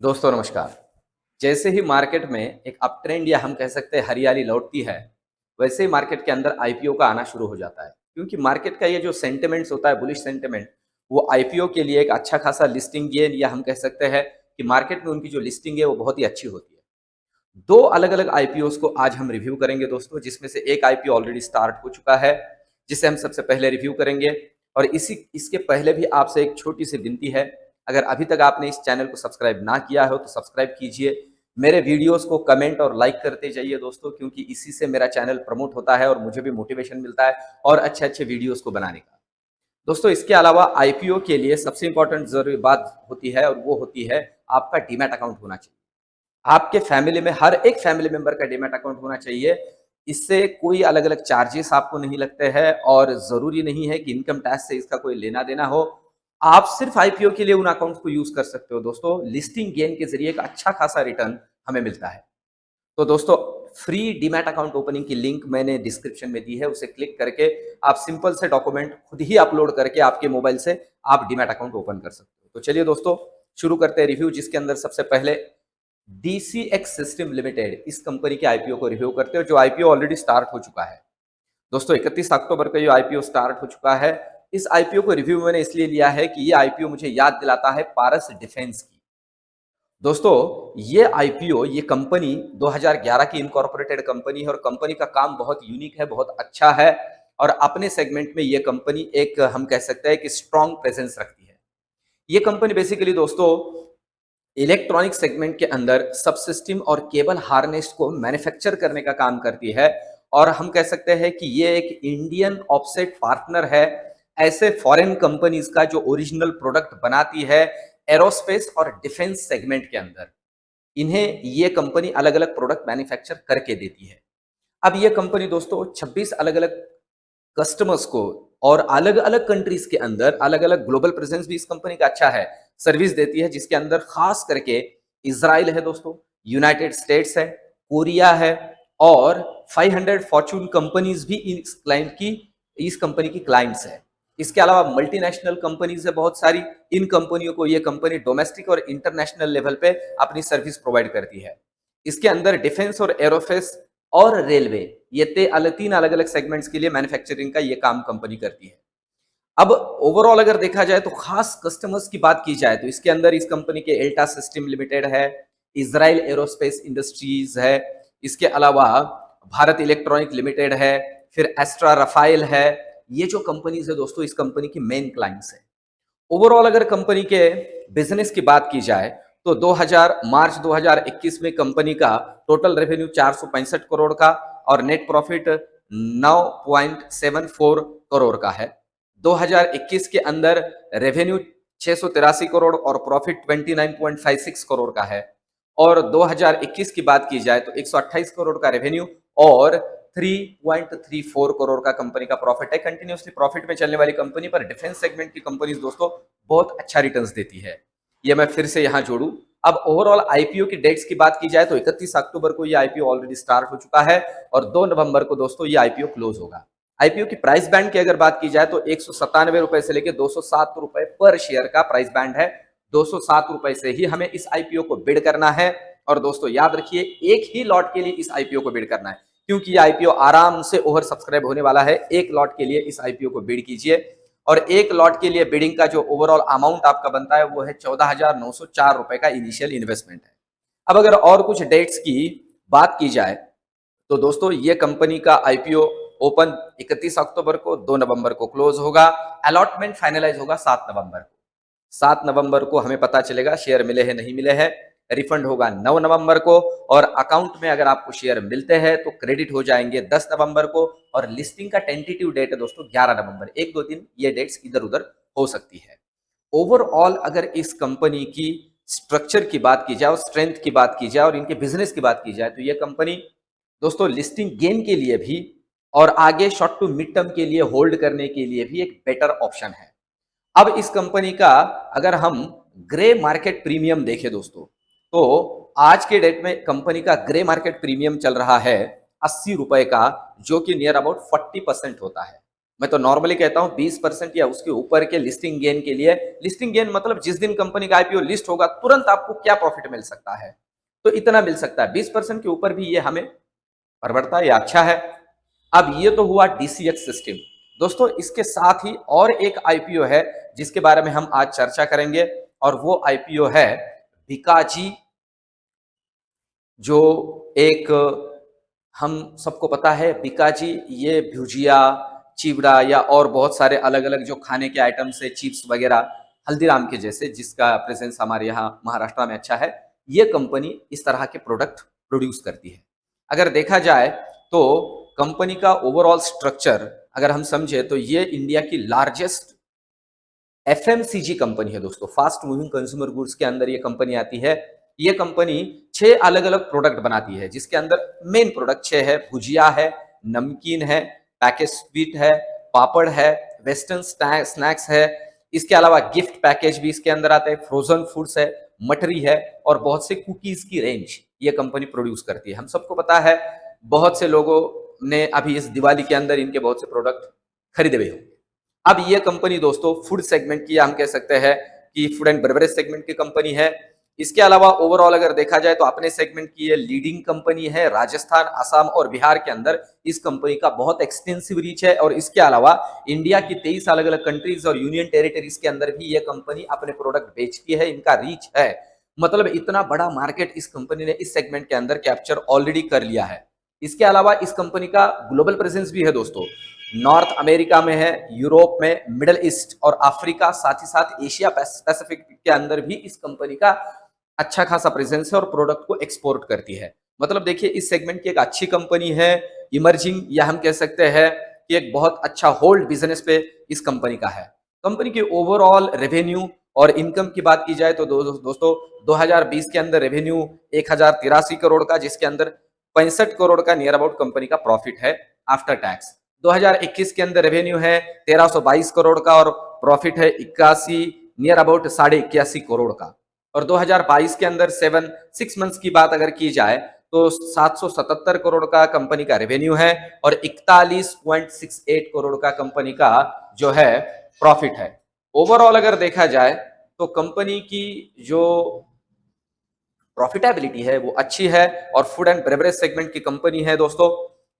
दोस्तों नमस्कार। जैसे ही मार्केट में एक अप ट्रेंड या हम कह सकते हैं हरियाली लौटती है, वैसे ही मार्केट के अंदर आईपीओ का आना शुरू हो जाता है। क्योंकि मार्केट का ये जो सेंटिमेंट्स होता है, बुलिश सेंटिमेंट, वो आईपीओ के लिए एक अच्छा खासा लिस्टिंग गेन या हम कह सकते हैं कि मार्केट में उनकी जो लिस्टिंग है वो बहुत ही अच्छी होती है। 2 अलग-अलग आईपीओस को आज हम रिव्यू करेंगे दोस्तों, जिसमें से एक आईपीओ ऑलरेडी स्टार्ट हो चुका है, जिसे हम सबसे पहले रिव्यू करेंगे। और इसके पहले भी आपसे एक छोटी-सी विनती है, अगर अभी तक आपने इस चैनल को सब्सक्राइब ना किया हो तो सब्सक्राइब कीजिए। मेरे वीडियोस को कमेंट और लाइक करते जाइए दोस्तों, क्योंकि इसी से मेरा चैनल प्रमोट होता है और मुझे भी मोटिवेशन मिलता है और अच्छे-अच्छे वीडियोस को बनाने का। दोस्तों इसके अलावा आईपीओ के लिए सबसे इम्पोर्टेंट ज़रूरी बात होती है और वो होती है आपका डीमैट अकाउंट होना चाहिए। आपके फैमिली में हर एक फैमिली मेंबर का डीमैट अकाउंट होना चाहिए। इससे कोई अलग-अलग चार्जेस आपको नहीं लगते हैं और ज़रूरी नहीं है कि इनकम टैक्स से इसका कोई लेना-देना हो। आप सिर्फ आईपीओ के लिए उन अकाउंट्स को यूज़ कर सकते हो दोस्तों। लिस्टिंग गेन के ज़रिए एक अच्छा खासा रिटर्न हमें मिलता है। तो दोस्तों फ्री डीमैट अकाउंट ओपनिंग की लिंक मैंने डिस्क्रिप्शन में दी है, उसे क्लिक करके आप सिंपल से डॉक्यूमेंट खुद ही अपलोड करके आपके मोबाइल से आप डीमैट अकाउंट ओपन कर सकते हो। तो चलिए दोस्तों शुरू करते हैं रिव्यू, जिसके अंदर सबसे पहले डीसीएक्स सिस्टम लिमिटेड इस कंपनी के आईपीओ को रिव्यू करते हैं, जो आईपीओ ऑलरेडी स्टार्ट हो चुका है। दोस्तों 31 अक्टूबर का ये आईपीओ स्टार्ट हो चुका है। इस आईपीओ को रिव्यू मैंने इसलिए लिया है कि ये आईपीओ मुझे याद दिलाता है पारस डिफेंस की। दोस्तों ये आईपीओ, ये कंपनी 2011 की इनकॉर्पोरेटेड कंपनी है और कंपनी का काम बहुत यूनिक है, बहुत अच्छा है और अपने सेगमेंट में ये कंपनी एक हम कह सकते हैं कि स्ट्रॉन्ग प्रेजेंस रखती है। ये कंपनी बेसिकली दोस्तों इलेक्ट्रॉनिक सेगमेंट के अंदर सबसिस्टम और केबल हार्नेस को मैन्युफैक्चर करने का काम करती है और हम कह सकते हैं कि ये एक इंडियन ऑफसेट पार्टनर है ऐसे फॉरेन कंपनीज का जो ओरिजिनल प्रोडक्ट बनाती है एरोस्पेस और डिफेंस सेगमेंट के अंदर। इन्हें ये कंपनी अलग अलग प्रोडक्ट मैन्युफैक्चर करके देती है। अब ये कंपनी दोस्तों 26 अलग अलग कस्टमर्स को और अलग अलग कंट्रीज के अंदर अलग अलग ग्लोबल प्रेजेंस भी इस कंपनी का अच्छा है, सर्विस देती है, जिसके अंदर खास करके इसराइल है दोस्तों, यूनाइटेड स्टेट्स है, कोरिया है और 500 फॉर्चून कंपनीज भी इस कंपनी की क्लाइंट्स है। इसके अलावा मल्टीनेशनल कंपनीज है बहुत सारी। इन कंपनियों को ये कंपनी डोमेस्टिक और इंटरनेशनल लेवल पे अपनी सर्विस प्रोवाइड करती है। इसके अंदर डिफेंस और एरोफेस और रेलवे, ये 3 अलग अलग सेगमेंट्स के लिए मैन्युफैक्चरिंग का ये काम कंपनी करती है। अब ओवरऑल अगर देखा जाए तो खास कस्टमर्स की बात की जाए तो इसके अंदर इस कंपनी के एल्टा सिस्टम लिमिटेड है, इजराइल एरोस्पेस इंडस्ट्रीज है, इसके अलावा भारत इलेक्ट्रॉनिक लिमिटेड है, फिर एस्ट्रा रफाइल है। ये जो कंपनीज है दोस्तों इस कंपनी की मेन क्लाइंट्स है। ओवरऑल अगर कंपनी के बिजनेस की बात की जाए तो मार्च 2021 में कंपनी का टोटल रेवेन्यू 465 करोड़ का और नेट प्रॉफिट 9.74 करोड़ का है। 2021 के अंदर रेवेन्यू 683 करोड़ और प्रॉफिट 29.56 करोड़ का है। और 2021 की बात की जाए तो 128 करोड़ का रेवेन्यू और 3.34 करोड़ का कंपनी का प्रॉफिट है। कंटिन्यूअसली प्रॉफिट में चलने वाली कंपनी पर डिफेंस सेगमेंट की कंपनीज दोस्तों बहुत अच्छा रिटर्न्स देती है। ये मैं फिर से यहां जोड़ू। अब ओवरऑल आईपीओ की डेट्स की बात की जाए तो 31 अक्टूबर को ये आईपीओ ऑलरेडी स्टार्ट हो चुका है और 2 नवंबर को दोस्तों ये आईपीओ क्लोज होगा। आईपीओ की प्राइस बैंड की अगर बात की जाए तो 197 रुपए से लेकर 207 रुपए पर शेयर का प्राइस बैंड है। 207 रुपए से ही हमें इस आईपीओ को बिड करना है और दोस्तों याद रखिए एक ही लॉट के लिए इस आईपीओ को बिड करना है, क्योंकि ये आईपीओ आराम से ओवर सब्सक्राइब होने वाला है। एक लॉट के लिए इस आईपीओ को बिड कीजिए और एक लॉट के लिए बिडिंग का जो ओवरऑल अमाउंट आपका बनता है वो है 14,904 रुपए का इनिशियल इन्वेस्टमेंट है। अब अगर और कुछ डेट्स की बात की जाए तो दोस्तों ये कंपनी का आईपीओ ओपन 31 अक्टूबर को, 2 नवंबर को क्लोज होगा, अलॉटमेंट फाइनलाइज होगा 7 नवंबर को। 7 नवंबर को हमें पता चलेगा शेयर मिले हैं नहीं मिले हैं। रिफंड होगा 9 नवंबर को और अकाउंट में अगर आपको शेयर मिलते हैं तो क्रेडिट हो जाएंगे 10 नवंबर को और लिस्टिंग का टेंटेटिव डेट है दोस्तों 11 नवंबर। 1-2 दिन ये डेट्स इधर उधर हो सकती है। ओवरऑल अगर इस कंपनी की स्ट्रक्चर की बात की जाए और स्ट्रेंथ की बात की जाए और इनके बिजनेस की बात की जाए तो ये कंपनी दोस्तों लिस्टिंग गेन के लिए भी और आगे शॉर्ट टू मिड टर्म के लिए होल्ड करने के लिए भी एक बेटर ऑप्शन है। अब इस कंपनी का अगर हम ग्रे मार्केट प्रीमियम देखें दोस्तों तो आज के डेट में कंपनी का ग्रे मार्केट प्रीमियम चल रहा है 80 रुपए का, जो कि नियर अबाउट 40% होता है। मैं तो नॉर्मली कहता हूं 20% या उसके ऊपर के लिस्टिंग गेन के लिए। लिस्टिंग गेन मतलब जिस दिन कंपनी का आईपीओ लिस्ट होगा तुरंत आपको क्या प्रॉफिट मिल सकता है, तो इतना मिल सकता है। 20% के ऊपर भी ये हमें परवड़ता है, ये अच्छा है। अब ये तो हुआ डीसीएक्स सिस्टम। दोस्तों इसके साथ ही और एक आईपीओ है जिसके बारे में हम आज चर्चा करेंगे, और वो आईपीओ है बिकाजी, जो एक हम सबको पता है बिकाजी ये भुजिया, चिवड़ा या और बहुत सारे अलग अलग जो खाने के आइटम्स है, चिप्स वगैरह, हल्दीराम के जैसे, जिसका प्रेजेंस हमारे यहाँ महाराष्ट्र में अच्छा है, ये कंपनी इस तरह के प्रोडक्ट प्रोड्यूस करती है। अगर देखा जाए तो कंपनी का ओवरऑल स्ट्रक्चर अगर हम समझे तो ये इंडिया की लार्जेस्ट एफएमसीजी कंपनी है दोस्तों, फास्ट मूविंग कंज्यूमर गुड्स के अंदर ये कंपनी आती है। ये कंपनी 6 अलग अलग प्रोडक्ट बनाती है, जिसके अंदर मेन प्रोडक्ट 6 है। भुजिया है, नमकीन है, पैकेज स्वीट है, पापड़ है, वेस्टर्न स्नैक्स है। इसके अलावा गिफ्ट पैकेज भी इसके अंदर आते हैं, फ्रोजन फूड्स है, मठरी है, और बहुत से कुकीज की रेंज ये कंपनी प्रोड्यूस करती है। हम सबको पता है, बहुत से लोगों ने अभी इस दिवाली के अंदर इनके बहुत से प्रोडक्ट खरीदे हुए होंगे। अब ये कंपनी दोस्तों फूड सेगमेंट की, हम कह सकते हैं कि फूड एंड बेवरेज सेगमेंट की कंपनी है। इसके अलावा ओवरऑल अगर देखा जाए तो अपने सेगमेंट की ये लीडिंग कंपनी है। राजस्थान, असम और बिहार के अंदर इस कंपनी का बहुत एक्सटेंसिव रीच है, और इसके अलावा इंडिया की 23 अलग अलग कंट्रीज और यूनियन टेरिटरीज के अंदर भी ये कंपनी अपने प्रोडक्ट बेचती है। इनका रीच है, मतलब इतना बड़ा मार्केट इस कंपनी ने इस सेगमेंट के अंदर कैप्चर ऑलरेडी कर लिया है। इसके अलावा इस कंपनी का ग्लोबल प्रेजेंस भी है दोस्तों, नॉर्थ अमेरिका में है, यूरोप में, मिडल ईस्ट और अफ्रीका, साथ ही साथ एशिया पैसिफिक के अंदर भी इस कंपनी का अच्छा खासा प्रेजेंस है और प्रोडक्ट को एक्सपोर्ट करती है। मतलब देखिए इस सेगमेंट की एक अच्छी कंपनी है, इमर्जिंग, या हम कह सकते हैं कि एक बहुत अच्छा होल्ड बिजनेस पे इस कंपनी का है। कंपनी के ओवरऑल रेवेन्यू और इनकम की बात की जाए तो दोस्तों 2020 के अंदर रेवेन्यू 1083 करोड़ का, जिसके अंदर 65 करोड़ का नियर अबाउट कंपनी का प्रॉफिट है आफ्टर टैक्स। 2021 के अंदर रेवेन्यू है 1322 करोड़ का और प्रॉफिट है 81 नियर अबाउट 81.5 करोड़ का। और 2022 के अंदर 6 मंथ्स की बात अगर की जाए तो 777 करोड़ का कंपनी का रेवेन्यू है और 41.68 करोड़ का कंपनी का जो है प्रॉफिट है। ओवरऑल अगर देखा जाए तो कंपनी की जो प्रॉफिटेबिलिटी है वो अच्छी है और फूड एंड बेवरेज सेगमेंट की कंपनी है दोस्तों।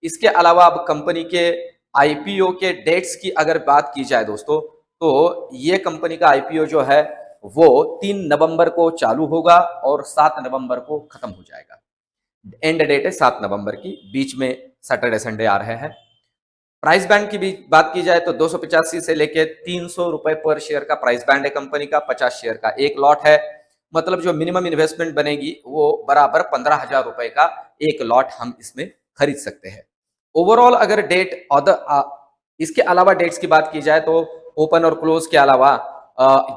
इसके अलावा अब कंपनी के आईपीओ के डेट्स की अगर बात की जाए दोस्तों, तो ये कंपनी का आईपीओ जो है वो 3 नवंबर को चालू होगा और 7 नवंबर को खत्म हो जाएगा। एंड डेट है 7 नवंबर की, बीच में सैटरडे संडे आ रहे हैं। प्राइस बैंड की भी बात की जाए तो 285 से लेके 300 रुपए पर शेयर का प्राइस बैंड है कंपनी का। 50 शेयर का एक लॉट है, मतलब जो मिनिमम इन्वेस्टमेंट बनेगी वो बराबर 15,000 रुपए का एक लॉट हम इसमें खरीद सकते हैं। ओवरऑल अगर डेट इसके अलावा डेट्स की बात की जाए तो ओपन और क्लोज के अलावा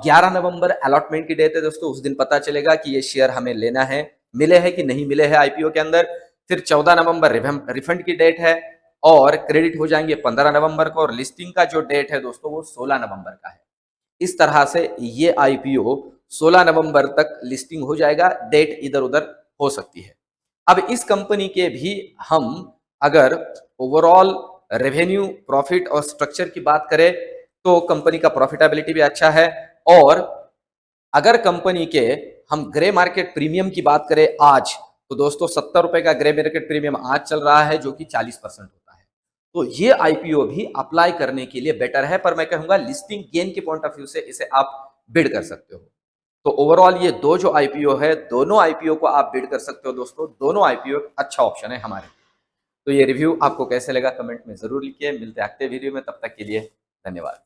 11 नवंबर अलॉटमेंट की डेट है दोस्तों। उस दिन पता चलेगा कि ये शेयर हमें लेना है, मिले हैं कि नहीं मिले हैं आईपीओ के अंदर। फिर 14 नवंबर रिफंड की डेट है और क्रेडिट हो जाएंगे 15 नवंबर को, और लिस्टिंग का जो डेट है दोस्तों वो 16 नवंबर का है। इस तरह से ये आईपीओ 16 नवंबर तक लिस्टिंग हो जाएगा, डेट इधर उधर हो सकती है। अब इस कंपनी के भी हम अगर ओवरऑल रेवेन्यू, प्रॉफिट और स्ट्रक्चर की बात करें तो कंपनी का प्रॉफिटेबिलिटी भी अच्छा है। और अगर कंपनी के हम ग्रे मार्केट प्रीमियम की बात करें आज, तो दोस्तों 70 रुपए का ग्रे मार्केट प्रीमियम आज चल रहा है, जो कि 40% होता है। तो ये आईपीओ भी अप्लाई करने के लिए बेटर है, पर मैं कहूंगा लिस्टिंग गेन के पॉइंट ऑफ व्यू से इसे आप बिड कर सकते हो। तो ओवरऑल ये दो जो आईपीओ है, दोनों आईपीओ को आप बिड कर सकते हो दोस्तों। दोनों आईपीओ अच्छा ऑप्शन है हमारे। तो ये रिव्यू आपको कैसे लगा कमेंट में जरूर लिखिए। मिलते हैं अगले वीडियो में, तब तक के लिए धन्यवाद।